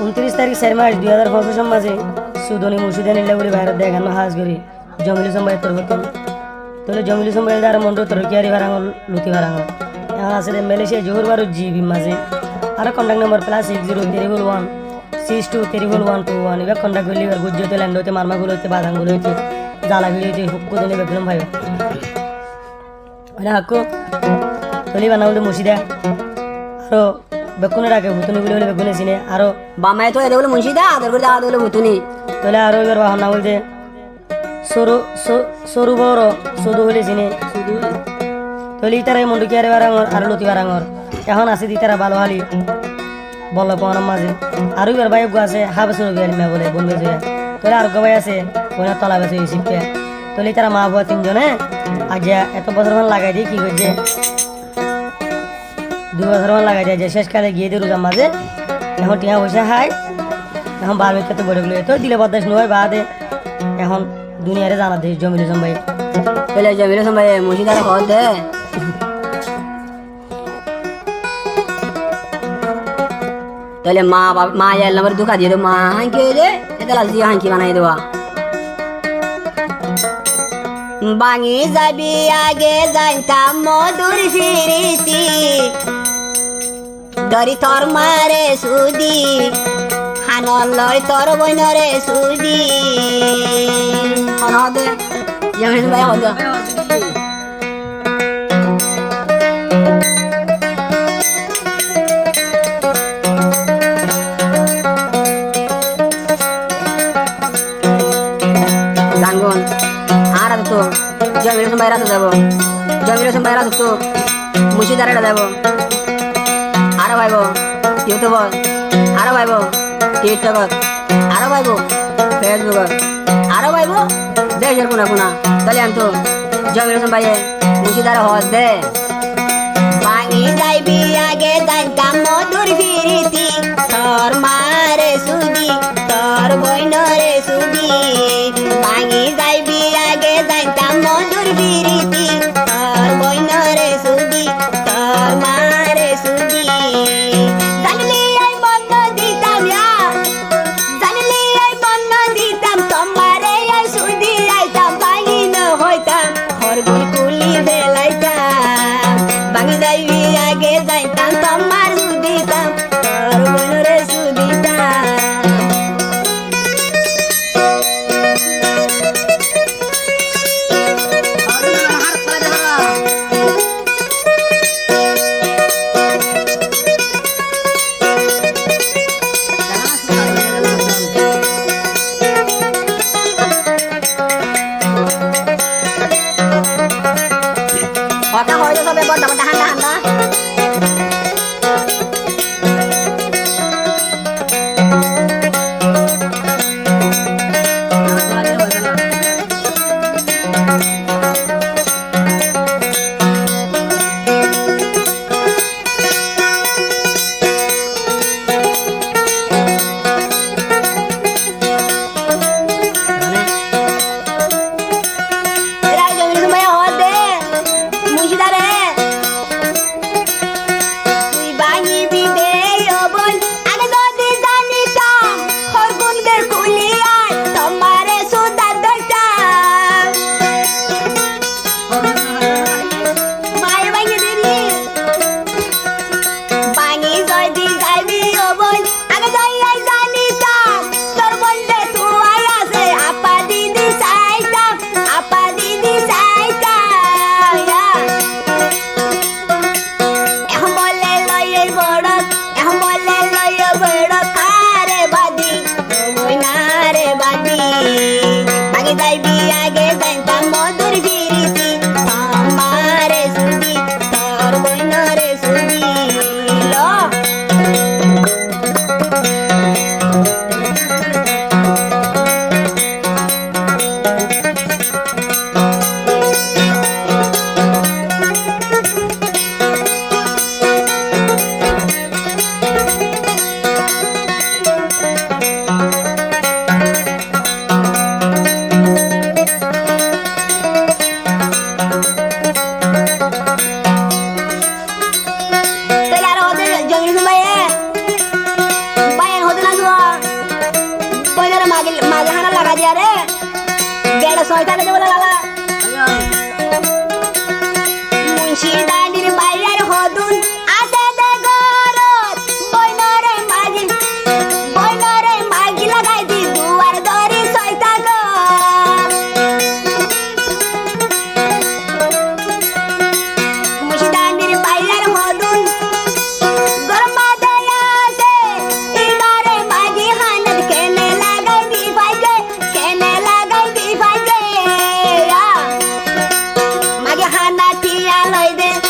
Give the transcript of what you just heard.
29 তারিখ 4 মাস 2025 মাঝে সুদনি মুর্শিদানি লেগুলি বাইরে দেখানো হাজ করি জমিলি সম্বাই তোর হতো তাহলে জমিলি সম্বাই দ্বারা মন্ডল তোর কিয়ারি ভাড়াঙর লুতি ভাড়াঙর এখন আসলে মালয়েশিয়া জোহর বারো জিবি মাঝে আর কন্ট্যাক্ট নম্বর +60 301 এবার কন্ট্যাক্ট করলে এবার গুজ্জতে ল্যান্ড হইতে মারমাগুলো হইতে বাদামগুলো হইতে জ্বালাগুলো হইতে হুক্কু দিনে বেফিলাম ভাই মানে হাক্কু তলি বানা বলতে মুর্শিদা আরো বেকুনে রাখে ভুতুনি বলে বলে বেকুনে চিনে আরো বামায় তো এদের বলে মুন্সিদা আদর করে আদর বলে ভুতুনি তাহলে আরো এবার বাহানা বলতে সরু সরু বড় সদু হলে চিনে তাহলে ইতারা মন্ডু কি আর লতি বারাঙর এখন আছে দি তারা ভালো হালি বল পাওয়ার মাঝে আরো এবার ভাই আছে হাবেসুর বিয়ার মে বলে বলবে যে তাহলে আর ভাই আছে ওনা তলা বেছে শিখতে তাহলে তারা মা বুয়া তিনজনে আজ এত বছর মান লাগাই দিয়ে কি করছে 2 বছর মান লাগাই যায় শেষকালে গিয়ে দিয়ে রোজার মাঝে এখন টিয়া বসে হাই এখন বার বেতে বড় গুলো তো দিলে বদাস নয় বাদে এখন দুনিয়ারে জানা দে জমিলে জম্বাই তাহলে জমিলে সম্ভাই মুন্সিদার হল দে তাহলে মা এর নম্বর দুঃখা দিয়ে দো মা হাঁকি রে এটা লাজি হাঁকি বানাই দেওয়া বাঙি যাবি আগে জানতাম মধুর ফিরিতি দরি তোর মারে সুদি হানল লয় তোর বইনরে সুদি অনদে জমিন ভাই হদা গাঙ্গন আর তো জমির সময় রাতে যাব জমির সময় রাতে তো মুর্শিদারে যাব আরো ভাইব ইউটিউব আরো ভাইব টিকটক আরো ভাইব ফেসবুক আরো ভাইব দেশের কোনা কোনা তাহলে আমি তো জমির সময় মুর্শিদারে হজ দে ভাঙি যাইবি আগে জানতাম মধুর ফিরিতি তোর মারে সুদি তোর বইনরে সুদি ভাঙি যাইবি আগে জানতাম মধুর ফিরিতি তোর বইনরে সুদি তোর মারে সুদি জানলি আই মন দিতাম জানলি আই মন দিতাম তোমারে আই সুদি আইতাম ভাঙি ন হইতাম হরগুল কুলি বেলাইতাম ভাঙি যাইবি আগে জানতাম তোমার নয় থাকে দেবো